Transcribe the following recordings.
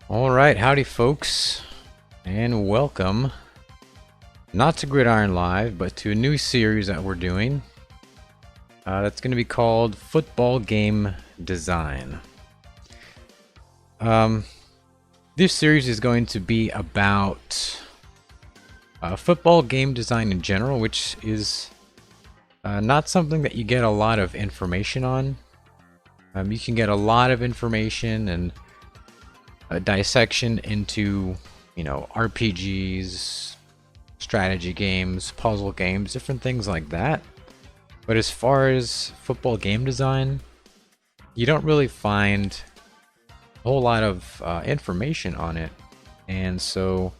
All right, howdy folks, and welcome not to Gridiron Live, but to a new series that we're doing. That's going to be called Football Game Design. This series is going to be about football game design in general, which is not something that you get a lot of information on. You can get a lot of information and a dissection into, RPGs, strategy games, puzzle games, different things like that. But as far as football game design, you don't really find a whole lot of information on it. And so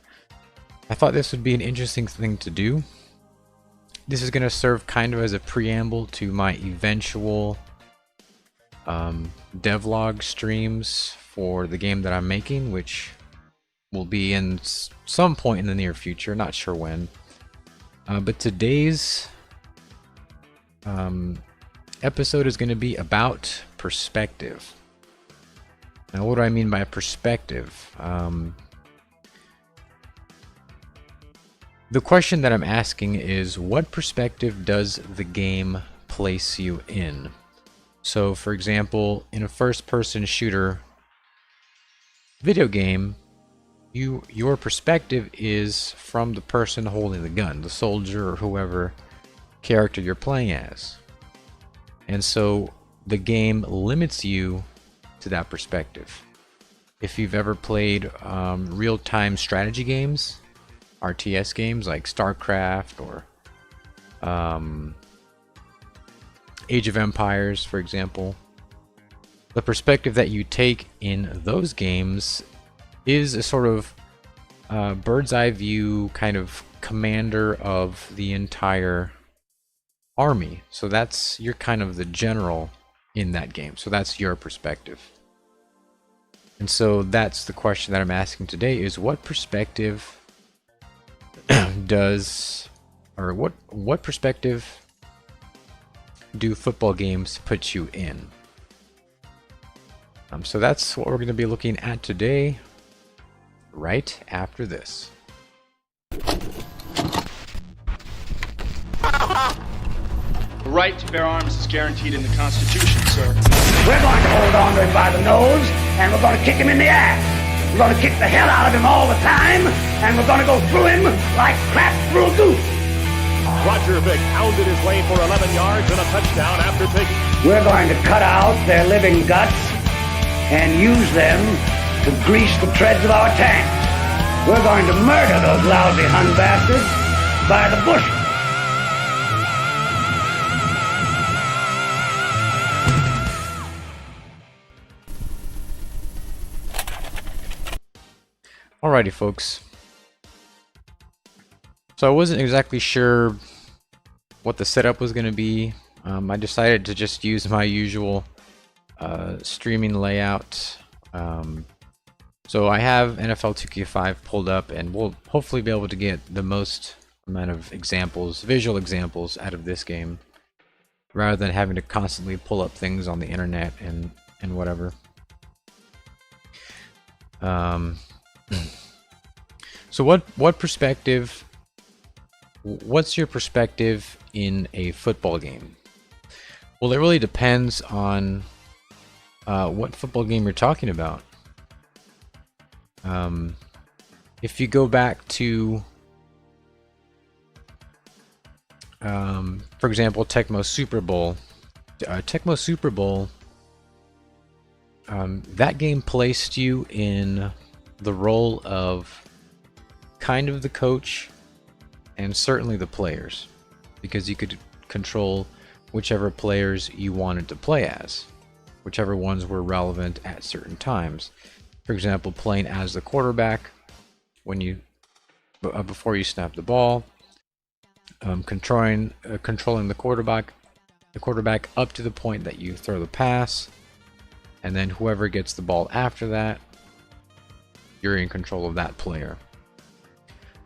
I thought this would be an interesting thing to do. This is going to serve kind of as a preamble to my eventual devlog streams for the game that I'm making, which will be in some point in the near future, not sure when. But today's episode is going to be about perspective. Now, what do I mean by perspective? The question that I'm asking is, what perspective does the game place you in? So, for example, in a first-person shooter video game, your perspective is from the person holding the gun, the soldier or whoever character you're playing as. And so the game limits you to that perspective. If you've ever played real-time strategy games, RTS games like StarCraft or Age of Empires, for example, the perspective that you take in those games is a sort of bird's eye view kind of commander of the entire army. So you're kind of the general in that game. So that's your perspective. And so that's the question that I'm asking today is, what perspective what perspective do football games put you in? So that's what we're going to be looking at today, right after this. The right to bear arms is guaranteed in the Constitution, sir. We're going to hold on to him by the nose, and we're going to kick him in the ass. We're going to kick the hell out of him all the time, and we're going to go through him like crap through a goose. Roger Vick pounded his way for 11 yards and a touchdown after taking. We're going to cut out their living guts and use them to grease the treads of our tanks. We're going to murder those lousy Hun bastards by the bushel. Alrighty, folks. So I wasn't exactly sure what the setup was going to be. I decided to just use my usual streaming layout. So I have NFL 2K5 pulled up, and we'll hopefully be able to get the most amount of examples, visual examples, out of this game, rather than having to constantly pull up things on the internet and whatever. So what perspective? What's your perspective in a football game? Well, it really depends on what football game you're talking about. If you go back to, for example, Tecmo Super Bowl, that game placed you in the role of kind of the coach and certainly the players, because you could control whichever players you wanted to play as, whichever ones were relevant at certain times. For example, playing as the quarterback when before you snap the ball, controlling the quarterback up to the point that you throw the pass, and then whoever gets the ball after that, you're in control of that player.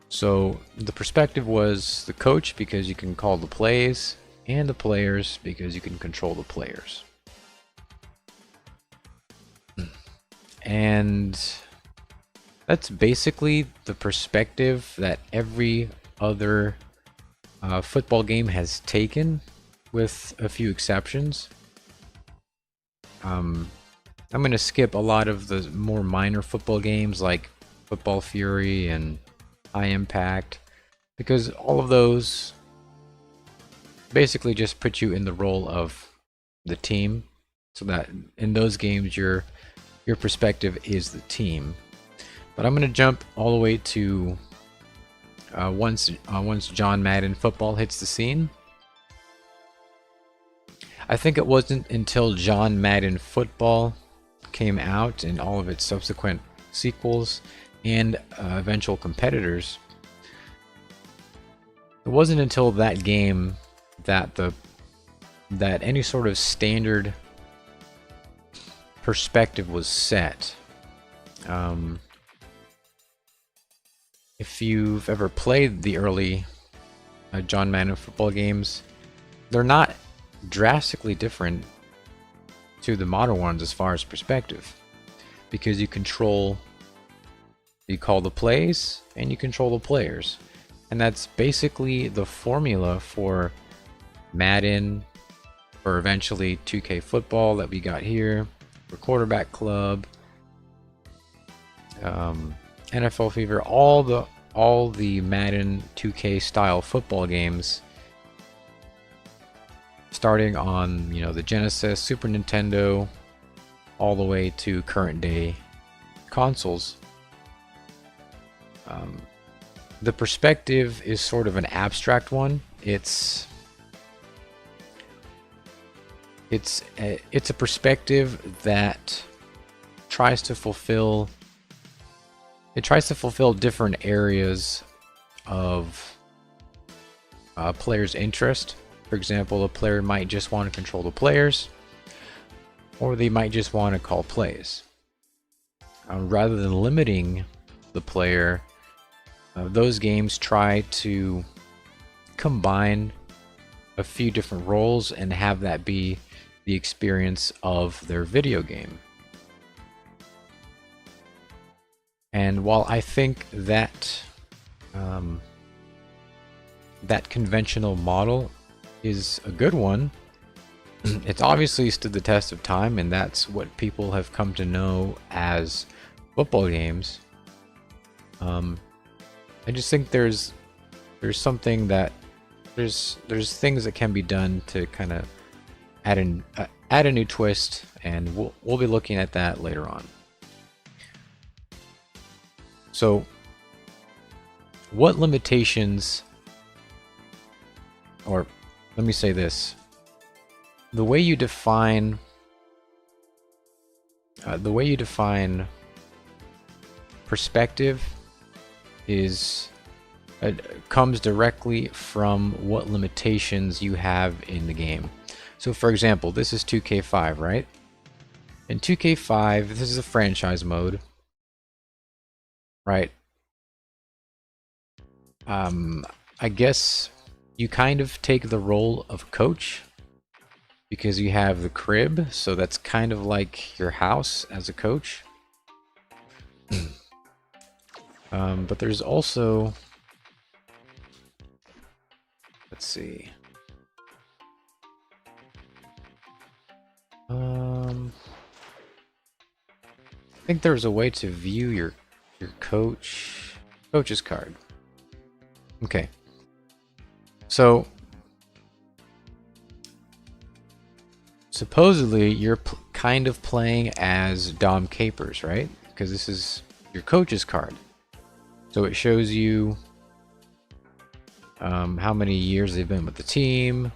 So the perspective was the coach, because you can call the plays, and the players, because you can control the players. And That's basically the perspective that every other football game has taken, with a few exceptions. I'm going to skip a lot of the more minor football games like Football Fury and High Impact, because all of those basically just put you in the role of the team, so that in those games your perspective is the team. But I'm going to jump all the way to once John Madden Football hits the scene. I think it wasn't until John Madden Football came out and all of its subsequent sequels and eventual competitors. It wasn't until that game that any sort of standard perspective was set. If you've ever played the early John Madden Football games, they're not drastically different to the modern ones as far as perspective, because you call the plays and you control the players, and that's basically the formula for Madden, or eventually 2K Football that we got here, for Quarterback Club, NFL Fever, all the Madden 2K style football games, starting on the Genesis, Super Nintendo, all the way to current day consoles. The perspective is sort of an abstract one. It's a perspective that tries to fulfill different areas of a player's interest. For example, a player might just want to control the players, or they might just want to call plays. Rather than limiting the player, those games try to combine a few different roles and have that be the experience of their video game. And while I think that that conventional model is a good one, it's obviously stood the test of time, and that's what people have come to know as football games. I just think there's something that there's things that can be done to kind of add a new twist, and we'll be looking at that later on. So, what limitations, or let me say this, the way you define perspective comes directly from what limitations you have in the game. So for example, this is 2K5, right? In 2K5, this is a franchise mode, right? I guess you kind of take the role of coach, because you have the crib, so that's kind of like your house as a coach. But there's also, let's see, I think there's a way to view your coach's card. Okay, so supposedly you're kind of playing as Dom Capers, right? Because this is your coach's card. So it shows you how many years they've been with the team.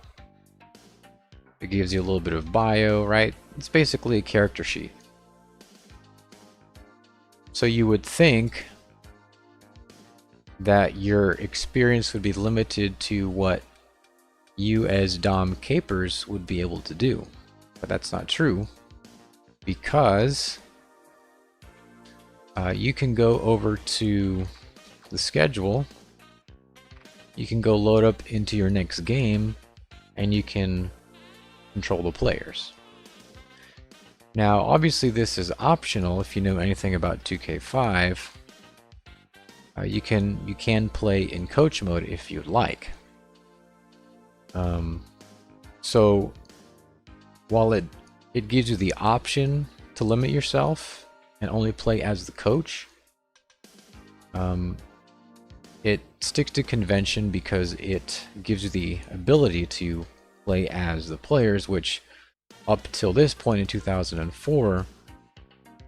It gives you a little bit of bio, right? It's basically a character sheet. So you would think that your experience would be limited to what you as Dom Capers would be able to do. But that's not true, because you can go over to the schedule, you can go load up into your next game, and you can control the players. Now obviously this is optional if you know anything about 2K5, you can play in coach mode if you'd like. So while it gives you the option to limit yourself and only play as the coach, it sticks to convention because it gives you the ability to play as the players, which up till this point in 2004,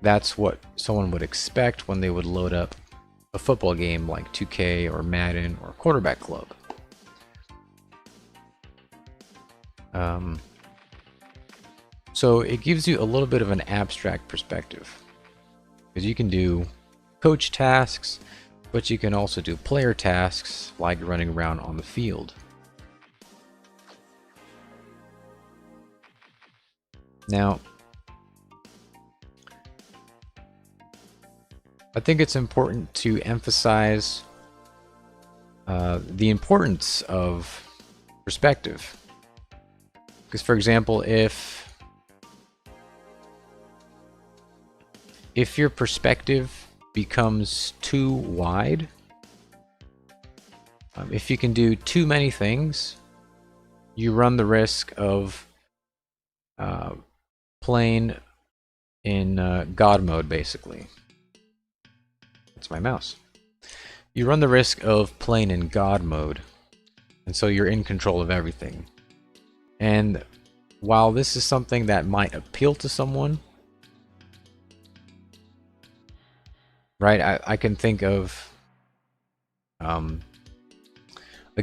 that's what someone would expect when they would load up a football game like 2K or Madden or Quarterback Club. So it gives you a little bit of an abstract perspective, because you can do coach tasks, but you can also do player tasks like running around on the field. Now, I think it's important to emphasize the importance of perspective. Because, for example, if your perspective becomes too wide, if you can do too many things, you run the risk of playing in God mode, basically. That's my mouse. You run the risk of playing in God mode, and so you're in control of everything. And while this is something that might appeal to someone, right, I can think of a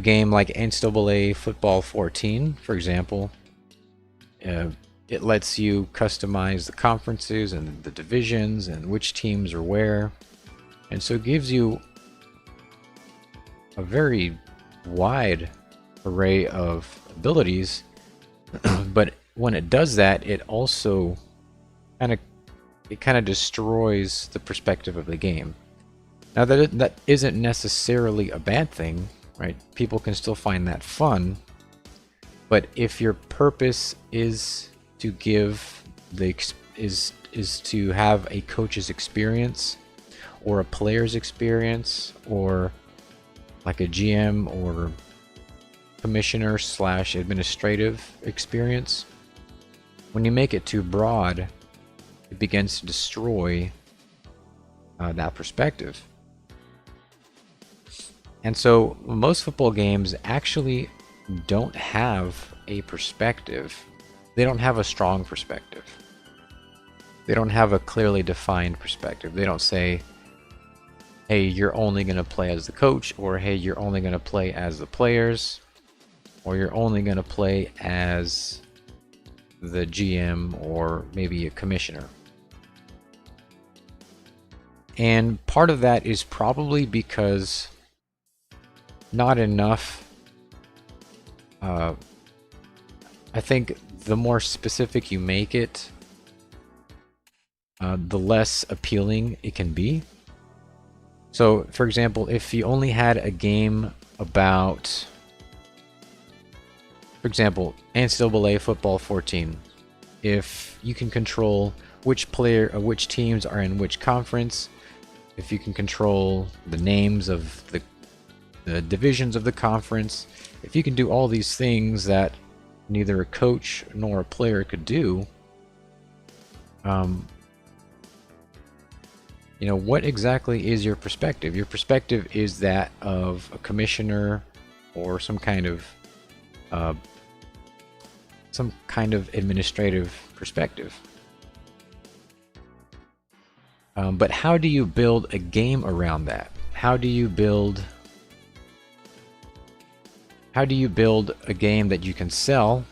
game like NCAA Football 14, for example. It lets you customize the conferences and the divisions and which teams are where. And so it gives you a very wide array of abilities. But when it does that, it also kind of destroys the perspective of the game. Now that isn't necessarily a bad thing, right? People can still find that fun. But if your purpose is to give is to have a coach's experience or a player's experience or like a GM or commissioner / administrative experience, when you make it too broad, it begins to destroy that perspective. And so most football games actually don't have a perspective. They don't have a strong perspective. They don't have a clearly defined perspective. They don't say, hey, you're only going to play as the coach, or hey, you're only going to play as the players, or you're only going to play as the GM or maybe a commissioner. And part of that is probably because not enough. I think the more specific you make it, the less appealing it can be. So, for example, if you only had a game about, for example, NCAA Football 14, if you can control which teams are in which conference, if you can control the names of the divisions of the conference, if you can do all these things that neither a coach nor a player could do, what exactly is your perspective? Your perspective is that of a commissioner or some kind of administrative perspective. But how do you build a game around that? How do you build a game that you can sell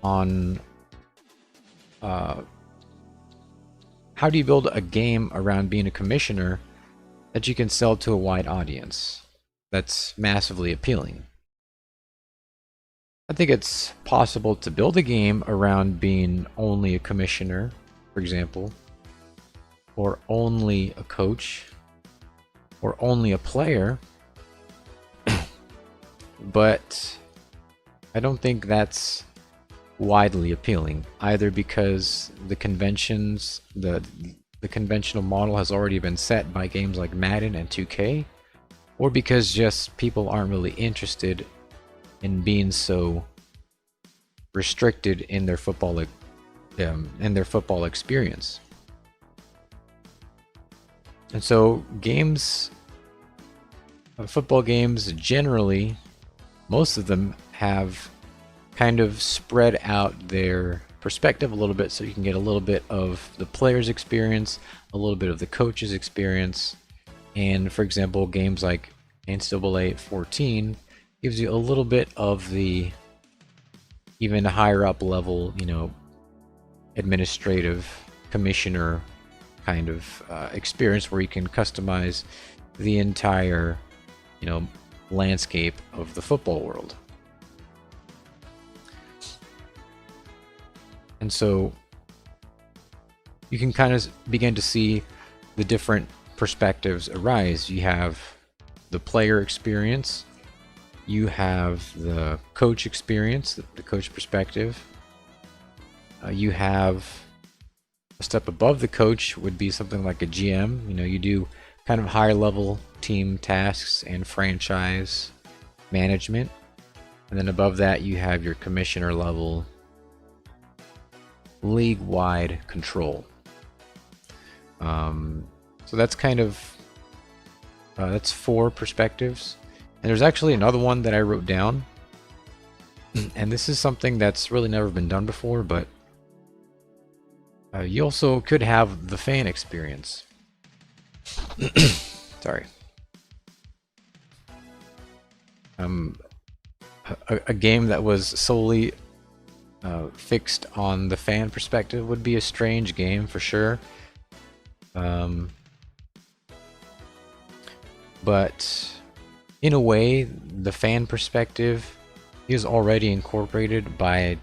on? How do you build a game around being a commissioner that you can sell to a wide audience that's massively appealing? I think it's possible to build a game around being only a commissioner, for example, or only a coach, or only a player. But I don't think that's widely appealing, either because the conventions, the the conventional model has already been set by games like Madden and 2K, or because just people aren't really interested in being so restricted in their football experience. And so football games generally, most of them have kind of spread out their perspective a little bit, so you can get a little bit of the player's experience, a little bit of the coach's experience. And for example, games like NCAA 14 gives you a little bit of the even higher up level, administrative commissioner kind of experience, where you can customize the entire landscape of the football world. And so you can kind of begin to see the different perspectives arise. You have the player experience, you have the coach experience, the coach perspective. You have a step above the coach would be something like a GM. You do kind of higher level team tasks and franchise management. And then above that, you have your commissioner level league-wide control. So that's kind of that's 4 perspectives. And there's actually another one that I wrote down, and this is something that's really never been done before, but you also could have the fan experience. Sorry. A game that was solely fixed on the fan perspective would be a strange game for sure. But in a way, the fan perspective is already incorporated by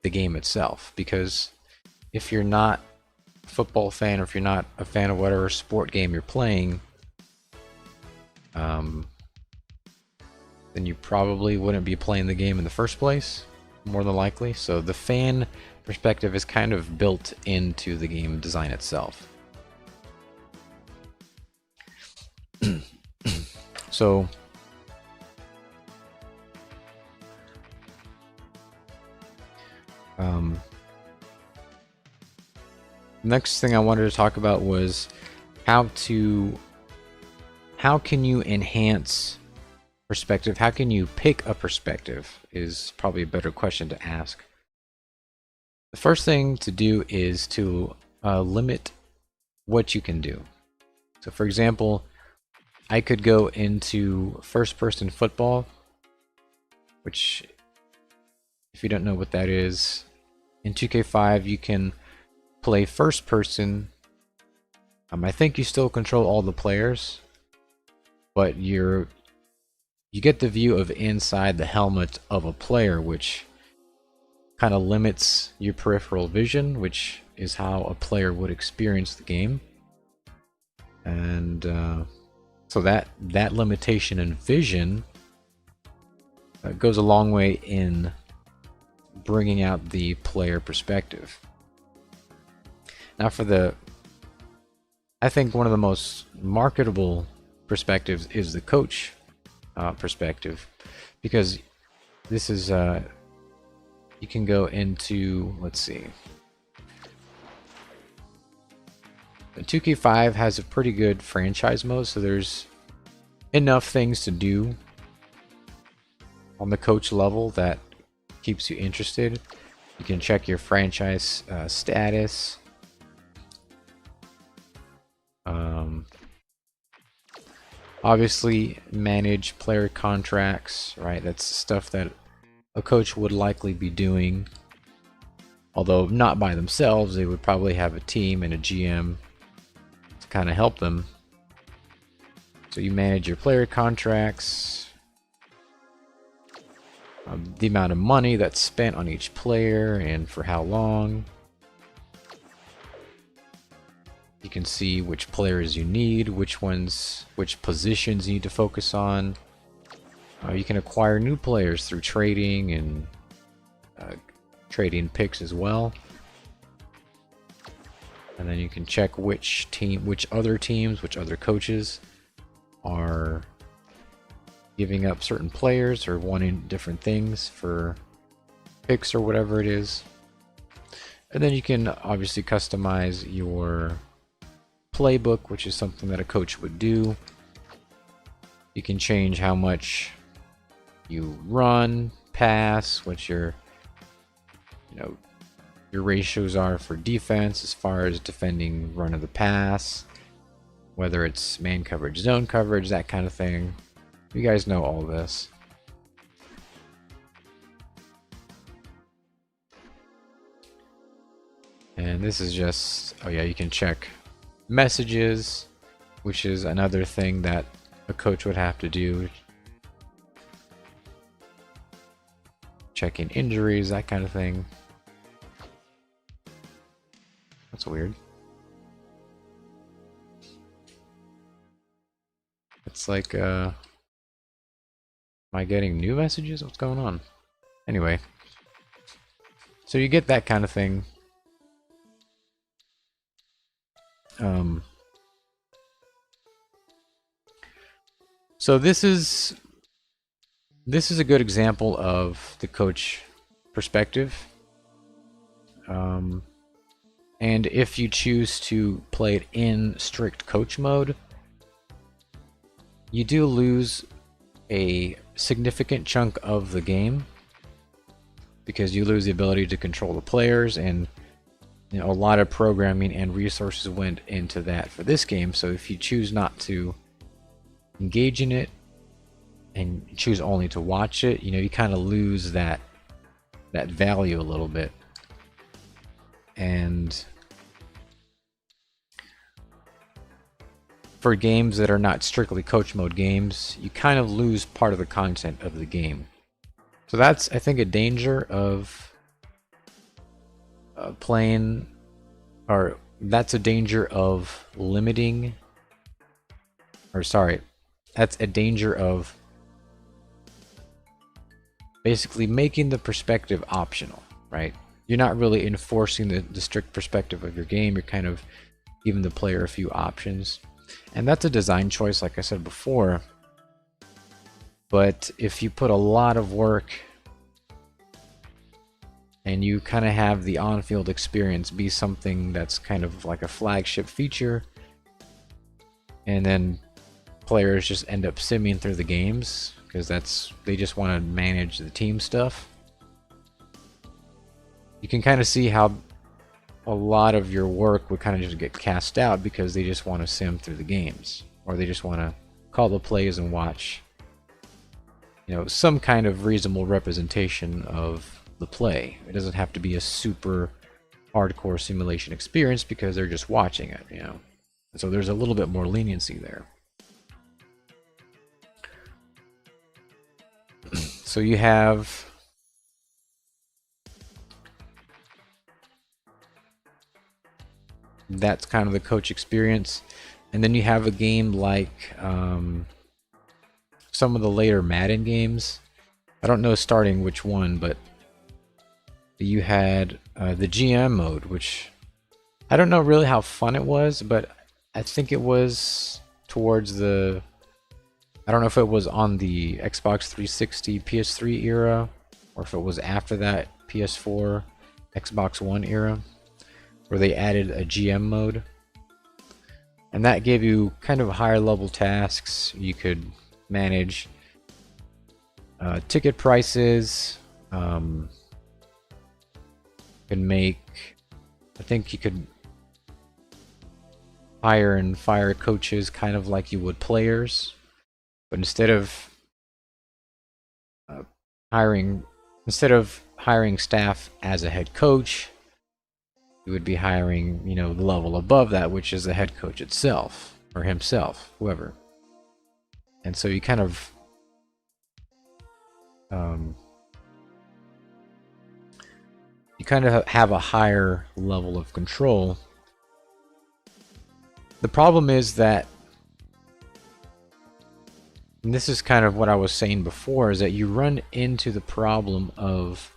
the game itself, because if you're not a football fan, or if you're not a fan of whatever sport game you're playing, then you probably wouldn't be playing the game in the first place, more than likely. So the fan perspective is kind of built into the game design itself. So next thing I wanted to talk about was how can you enhance perspective? How can you pick a perspective is probably a better question to ask. The first thing to do is to limit what you can do. So for example, I could go into first-person football, which, if you don't know what that is, in 2K5 you can play first-person. I think you still control all the players, but you get the view of inside the helmet of a player, which kind of limits your peripheral vision, which is how a player would experience the game. And so that limitation in vision goes a long way in bringing out the player perspective. Now I think one of the most marketable perspectives is the coach perspective, because this is you can go into, let's see, 2K5 has a pretty good franchise mode, so there's enough things to do on the coach level that keeps you interested. You can check your franchise status. Obviously manage player contracts, right? That's stuff that a coach would likely be doing, although not by themselves. They would probably have a team and a GM to kind of help them. So you manage your player contracts, the amount of money that's spent on each player and for how long. You can see which players you need, which positions you need to focus on. You can acquire new players through trading and trading picks as well. And then you can check which other teams, which other coaches are giving up certain players or wanting different things for picks or whatever it is. And then you can obviously customize your playbook, which is something that a coach would do. You can change how much you run, pass, what your ratios are for defense as far as defending run of the pass, whether it's man coverage, zone coverage, that kind of thing. You guys know all this. And this is just, oh yeah, you can check messages, which is another thing that a coach would have to do. Checking injuries, that kind of thing. That's weird. It's like, am I getting new messages? What's going on? Anyway. So you get that kind of thing. So this is a good example of the coach perspective. And if you choose to play it in strict coach mode, you do lose a significant chunk of the game because you lose the ability to control the players, and a lot of programming and resources went into that for this game. So if you choose not to engage in it and choose only to watch it, you kind of lose that value a little bit. And for games that are not strictly coach mode games, you kind of lose part of the content of the game. So that's, I think, a danger of playing, or that's a danger of limiting, or sorry, that's a danger of basically making the perspective optional, right? You're not really enforcing the strict perspective of your game. You're kind of giving the player a few options. And that's a design choice, like I said before. But if you put a lot of work and you kind of have the on-field experience be something that's kind of like a flagship feature, and then players just end up simming through the games because they just want to manage the team stuff, you can kind of see how a lot of your work would kind of just get cast out because they just want to sim through the games, or they just want to call the plays and watch, some kind of reasonable representation of the play. It doesn't have to be a super hardcore simulation experience because they're just watching it, So there's a little bit more leniency there. So you have that's kind of the coach experience, and then you have a game like some of the later Madden games. I don't know starting which one, but you had the GM mode, which I don't know really how fun it was, but I think it was towards I don't know if it was on the Xbox 360, PS3 era, or if it was after that, PS4, Xbox One era, where they added a GM mode. And that gave you kind of higher level tasks. You could manage ticket prices, could make, I think you could hire and fire coaches kind of like you would players. But instead of hiring staff as a head coach, you would be hiring, the level above that, which is the head coach itself, or himself, whoever. And so you kind of have a higher level of control. The problem is that, and this is kind of what I was saying before, is that you run into the problem of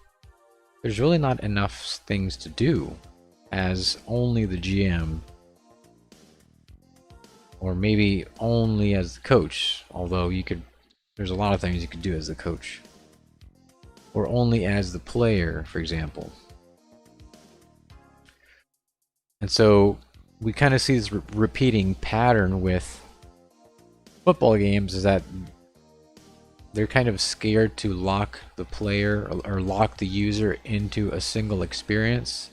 there's really not enough things to do. as only the GM, or maybe only as the coach, although there's a lot of things you could do as the coach, or only as the player, for example. And so we kind of see this repeating pattern with football games, is that they're kind of scared to lock the player or lock the user into a single experience.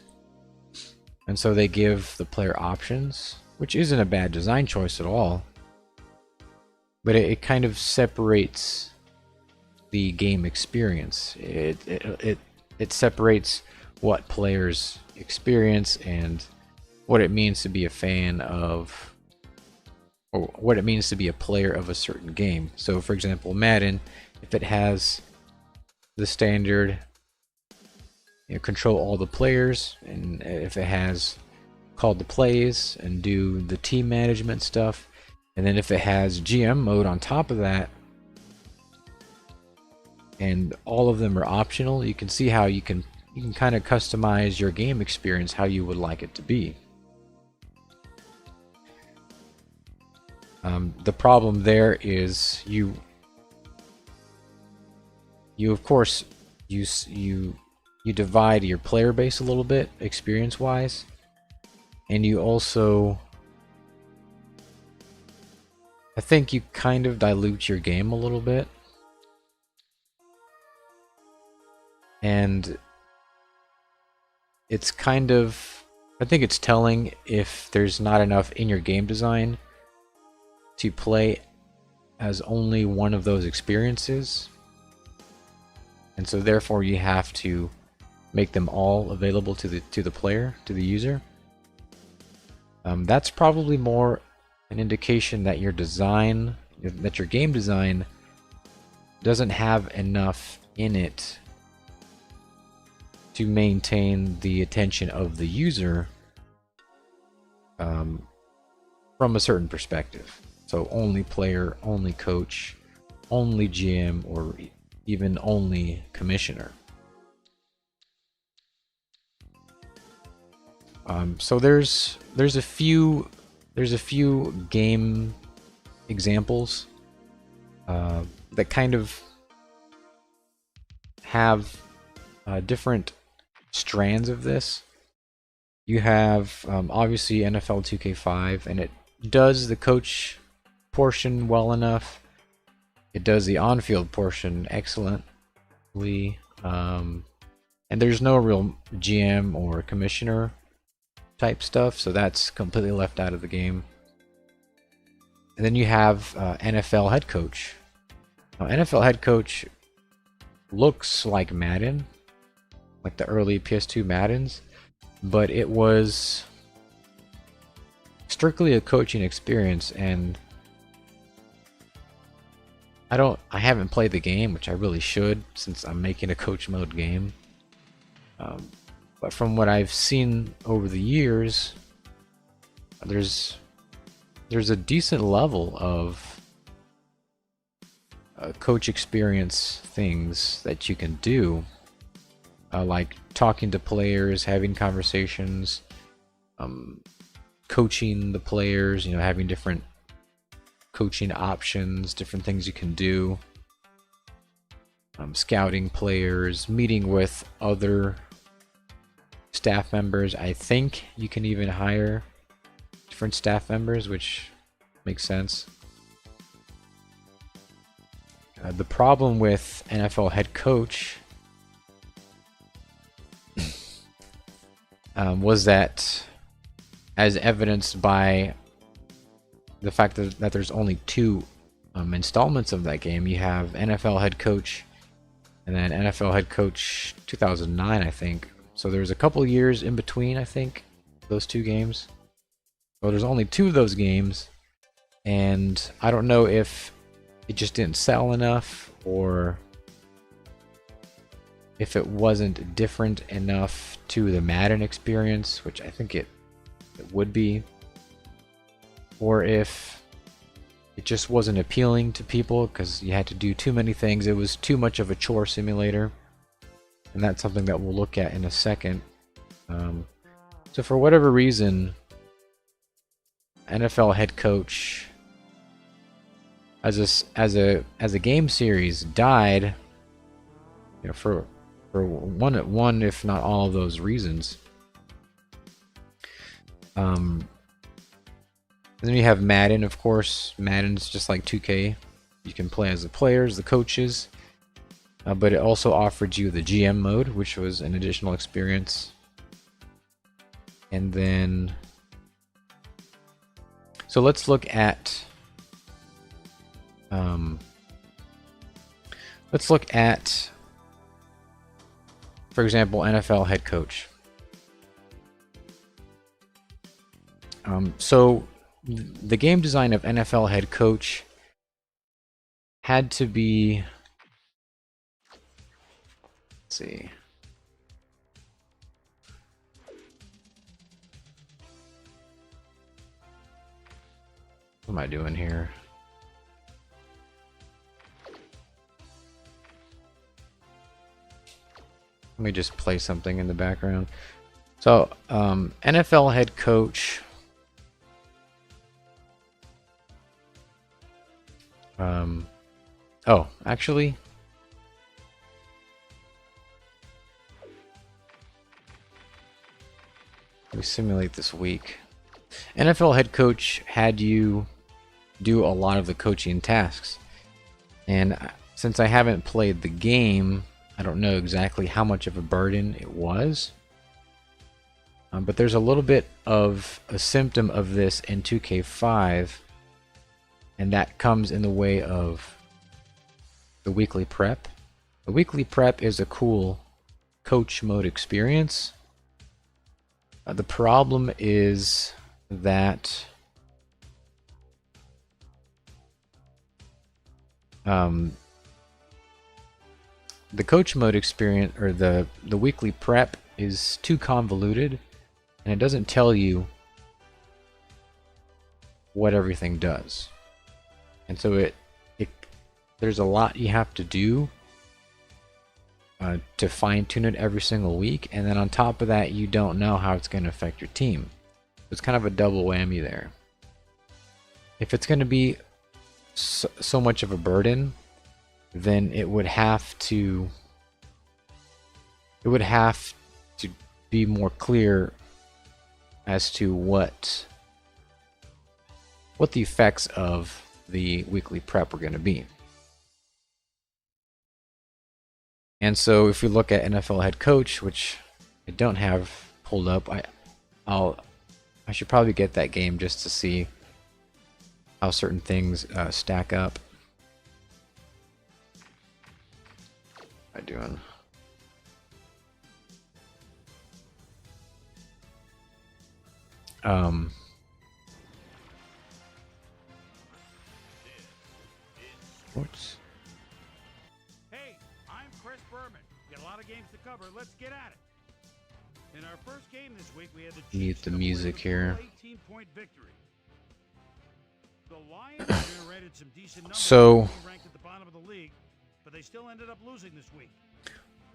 And so they give the player options, which isn't a bad design choice at all. But it kind of separates the game experience. It separates what players experience and what it means to be a fan of, or what it means to be a player of a certain game. So for example, Madden, if it has the standard, control all the players, and if it has call the plays and do the team management stuff, and then if it has GM mode on top of that, and all of them are optional, you can see how you can kind of customize your game experience how you would like it to be. The problem there is you of course you divide your player base a little bit experience wise, and you also, I think you kind of dilute your game a little bit. And it's kind of, I think it's telling if there's not enough in your game design to play as only one of those experiences. And so therefore you have to make them all available to the player, to the user. That's probably more an indication that your game design doesn't have enough in it to maintain the attention of the user from a certain perspective. So only player, only coach, only GM, or even only commissioner. So there's a few game examples that kind of have different strands of this. You have obviously NFL 2K5, and it does the coach portion well enough. It does the on-field portion excellently, and there's no real GM or commissioner type stuff, so that's completely left out of the game. And then you have NFL head coach. Now, NFL head coach looks like Madden, like the early PS2 Maddens, but it was strictly a coaching experience, and I haven't played the game, which I really should since I'm making a coach mode game. But from what I've seen over the years, there's a decent level of coach experience things that you can do, like talking to players, having conversations, coaching the players, having different coaching options, different things you can do, scouting players, meeting with other staff members. I think you can even hire different staff members, which makes sense. The problem with NFL head coach was that, as evidenced by the fact that there's only 2 installments of that game. You have NFL head coach and then NFL head coach 2009, I think. So there's a couple years in between, I think, those 2 games. Well, there's only 2 of those games, and I don't know if it just didn't sell enough, or if it wasn't different enough to the Madden experience, which I think it would be, or if it just wasn't appealing to people because you had to do too many things. It was too much of a chore simulator, and that's something that we'll look at in a second. So for whatever reason, NFL head coach as a game series died, you know, for one if not all of those reasons. And then you have Madden, of course. Madden's just like 2K. You can play as the players, the coaches, but it also offered you the GM mode, which was an additional experience. And then, so let's look at for example, NFL head coach. So the game design of NFL head coach had to be, let's see. What am I doing here? Let me just play something in the background. So, NFL head coach. Oh, actually, let me simulate this week. NFL head coach had you do a lot of the coaching tasks, and since I haven't played the game, I don't know exactly how much of a burden it was. But there's a little bit of a symptom of this in 2K5, and that comes in the way of the weekly prep. The weekly prep is a cool coach mode experience. The problem is that the coach mode experience, or the weekly prep, is too convoluted, and it doesn't tell you what everything does. And so there's a lot you have to do to fine-tune it every single week, and then on top of that, you don't know how it's going to affect your team. It's kind of a double whammy there. If it's going to be so much of a burden, then it would have to be more clear as to what the effects of the weekly prep were going to be. And so if we look at NFL head coach, which I don't have pulled up, I should probably get that game just to see how certain things stack up. What am I doing? What's Hey, I'm Chris Berman. Got a lot of games to cover. Let's get at it. In our first game this week, we had the mute Chiefs the come away music with a here? 18-point victory. The Lions generated some decent numbers, So- being ranked at the bottom of the league, but they still ended up losing this week.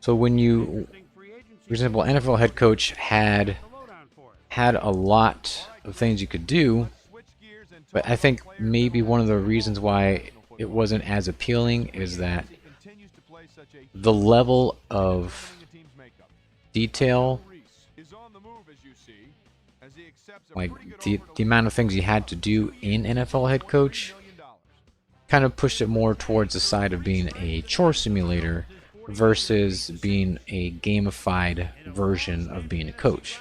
So when you, Interesting free agency for example, NFL head coach had the lowdown for it. a lot of things you could do, but I think maybe one of the reasons why it wasn't as appealing is that the level of detail, like the amount of things you had to do in NFL head coach, kind of pushed it more towards the side of being a chore simulator versus being a gamified version of being a coach,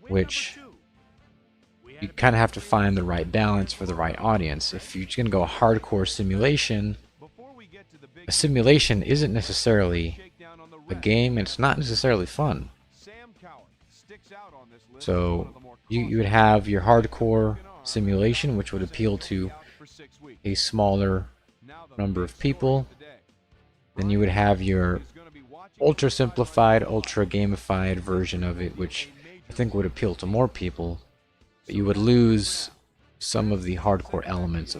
which you kind of have to find the right balance for the right audience. If you're going to go hardcore simulation, a simulation isn't necessarily a game, and it's not necessarily fun. So you would have your hardcore simulation, which would appeal to a smaller number of people. Then you would have your ultra simplified, ultra gamified version of it, which I think would appeal to more people. But you would lose some of the hardcore elements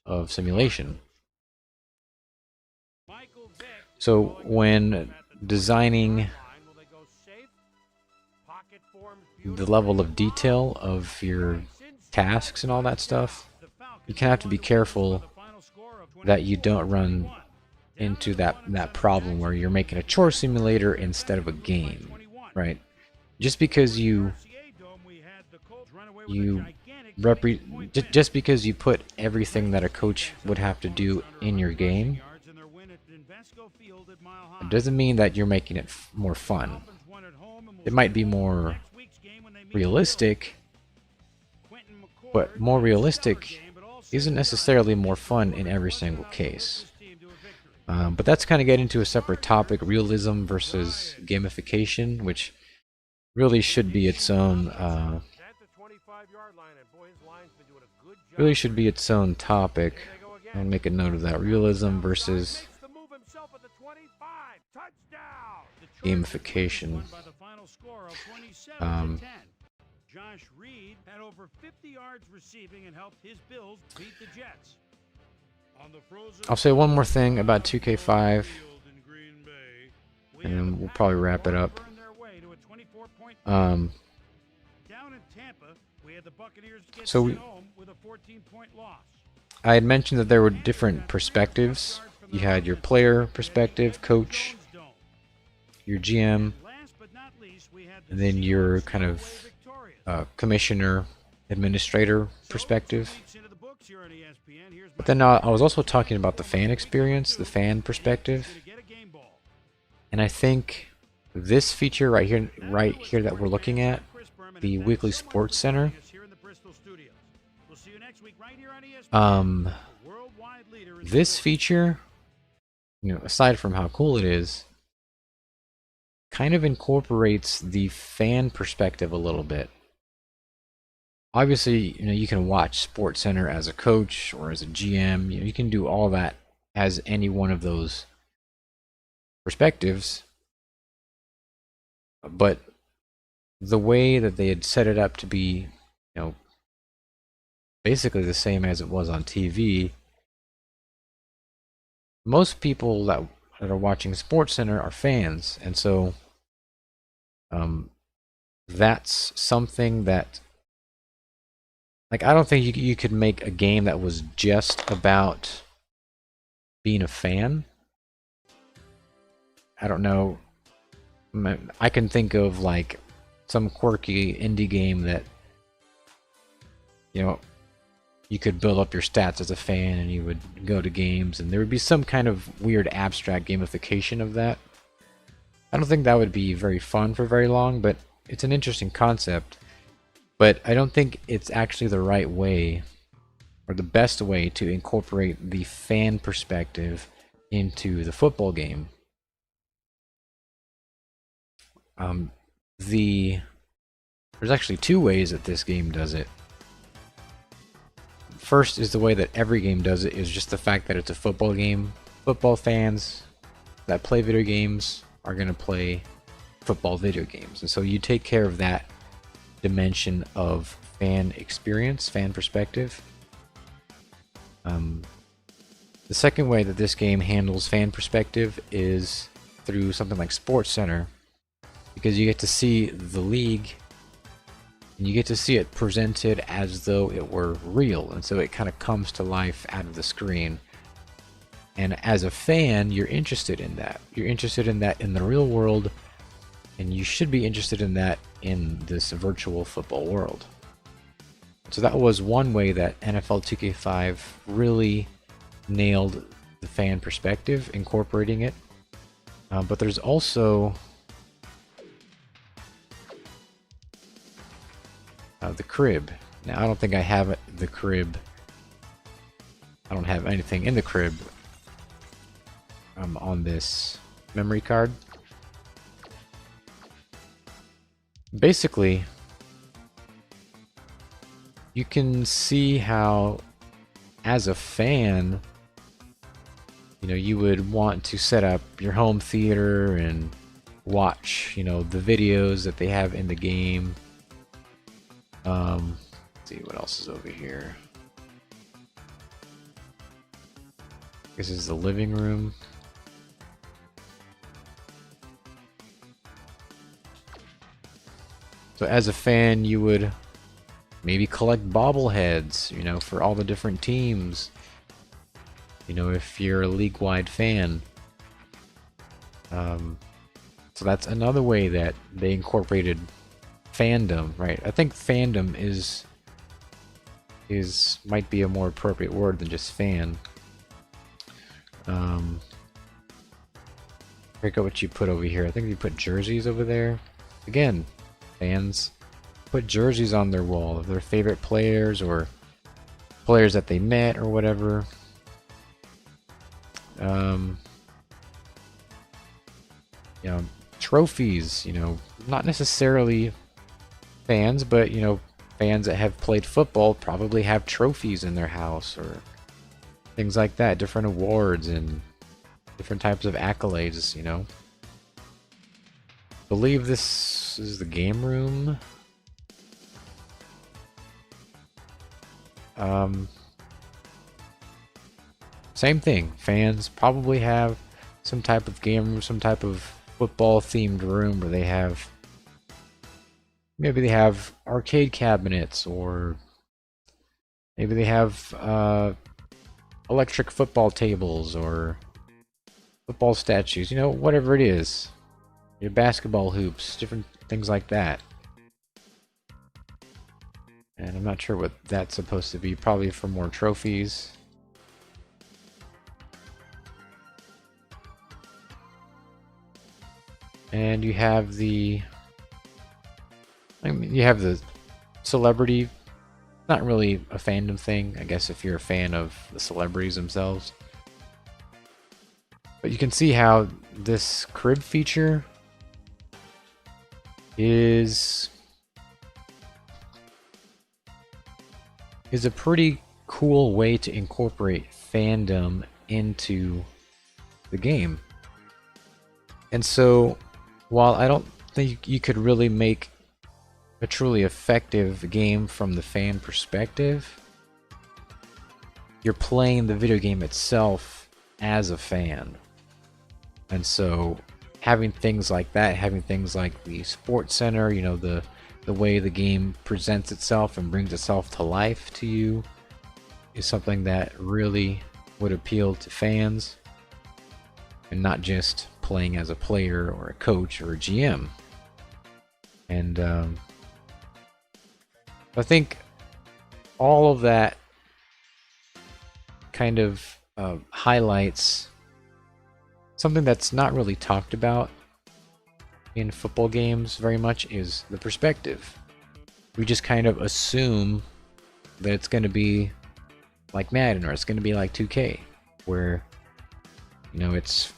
of simulation. So when designing the level of detail of your tasks and all that stuff, you kind of have to be careful that you don't run into that problem where you're making a chore simulator instead of a game, right? Just because just because you put everything that a coach would have to do in your game, it doesn't mean that you're making it more fun. It might be more realistic, but more realistic isn't necessarily more fun in every single case. But that's kind of getting into a separate topic, realism versus gamification, which really should be its own topic. I'll make a note of that. Realism versus gamification. Josh Reed had over 50 yards receiving and helped his Bills beat the Jets. I'll say one more thing about 2K5, and then we'll probably wrap it up. So I had mentioned that there were different perspectives. You had your player perspective, coach, your GM, and then your kind of commissioner, administrator perspective. But then I was also talking about the fan experience, the fan perspective. And I think this feature right here that we're looking at, the Weekly Sports Center, this feature, aside from how cool it is, kind of incorporates the fan perspective a little bit. Obviously, you can watch SportsCenter as a coach or as a GM. You can do all that as any one of those perspectives. But the way that they had set it up to be, basically the same as it was on TV, most people that are watching SportsCenter are fans, and so that's something that, I don't think you could make a game that was just about being a fan. I don't know. I can think of some quirky indie game that, you could build up your stats as a fan and you would go to games and there would be some kind of weird abstract gamification of that. I don't think that would be very fun for very long, but it's an interesting concept. But I don't think it's actually the right way or the best way to incorporate the fan perspective into the football game. There's actually two ways that this game does it. First is the way that every game does it, is just the fact that it's a football game. Football fans that play video games are going to play football video games. And so you take care of that dimension of fan experience, fan perspective. The second way that this game handles fan perspective is through something like SportsCenter, because you get to see the league and you get to see it presented as though it were real, and so it kind of comes to life out of the screen. And as a fan, you're interested in that. You're interested in that in the real world, and you should be interested in that in this virtual football world. So that was one way that NFL 2K5 really nailed the fan perspective, incorporating it. But there's also the crib. Now, I don't think I have the crib. I don't have anything in the crib on this memory card. Basically, you can see how, as a fan, you would want to set up your home theater and watch, the videos that they have in the game. Let's see what else is over here. This is the living room. So as a fan, you would maybe collect bobbleheads, you know, for all the different teams. You know, if you're a league-wide fan. So that's another way that they incorporated fandom, right? I think fandom is might be a more appropriate word than just fan. Break out what you put over here. I think you put jerseys over there. Again, fans put jerseys on their wall of their favorite players or players that they met or whatever. You know, trophies, you know, not necessarily fans, but, you know, fans that have played football probably have trophies in their house or things like that, different awards and different types of accolades, you know. I believe this is the game room. Same thing. Fans probably have some type of game room, some type of football themed room where they have, maybe they have arcade cabinets, or maybe they have electric football tables or football statues, you know, whatever it is. Your basketball hoops, different things like that. And I'm not sure what that's supposed to be, probably for more trophies. And you have the, I mean, you have the celebrity, not really a fandom thing, I guess, if you're a fan of the celebrities themselves. But you can see how this crib feature is a pretty cool way to incorporate fandom into the game. And so, while I don't think you could really make a truly effective game from the fan perspective, you're playing the video game itself as a fan. And so having things like that, having things like the Sports Center, you know, the way the game presents itself and brings itself to life to you, is something that really would appeal to fans, and not just playing as a player or a coach or a GM. And I think all of that kind of highlights something that's not really talked about in football games very much, is the perspective. We just kind of assume that it's going to be like Madden, or it's going to be like 2K, where, you know, it's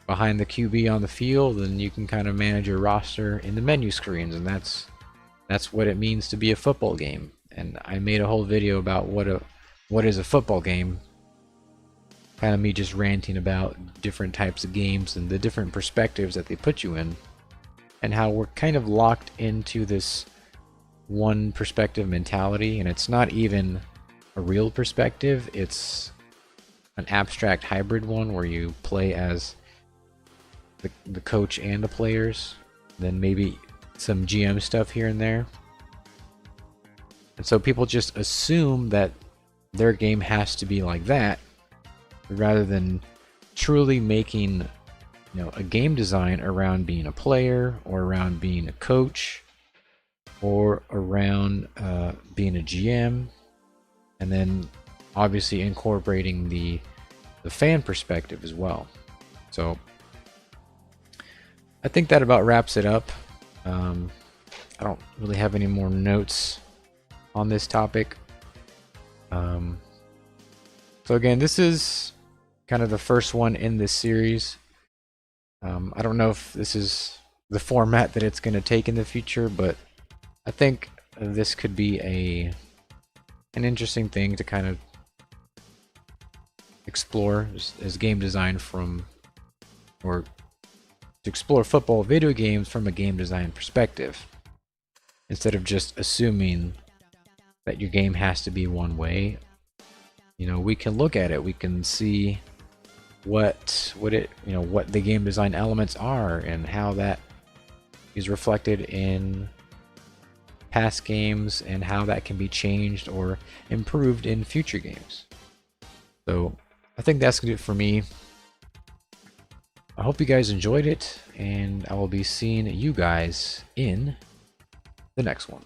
behind the QB on the field and you can kind of manage your roster in the menu screens, and that's what it means to be a football game. And I made a whole video about what is a football game, kind of me just ranting about different types of games and the different perspectives that they put you in, and how we're kind of locked into this one perspective mentality. And it's not even a real perspective, it's an abstract hybrid one where you play as the coach and the players, then maybe some GM stuff here and there. And so people just assume that their game has to be like that, rather than truly making, you know, a game design around being a player, or around being a coach, or around being a GM, and then obviously incorporating the fan perspective as well. So I think that about wraps it up. I don't really have any more notes on this topic. So again, this is kind of the first one in this series. I don't know if this is the format that it's going to take in the future, but I think this could be an interesting thing to kind of explore as game design from, or to explore football video games from a game design perspective, instead of just assuming that your game has to be one way. You know, we can look at it, we can see what the game design elements are, and how that is reflected in past games and how that can be changed or improved in future games. So I think that's gonna do it for me. I hope you guys enjoyed it, and I will be seeing you guys in the next one.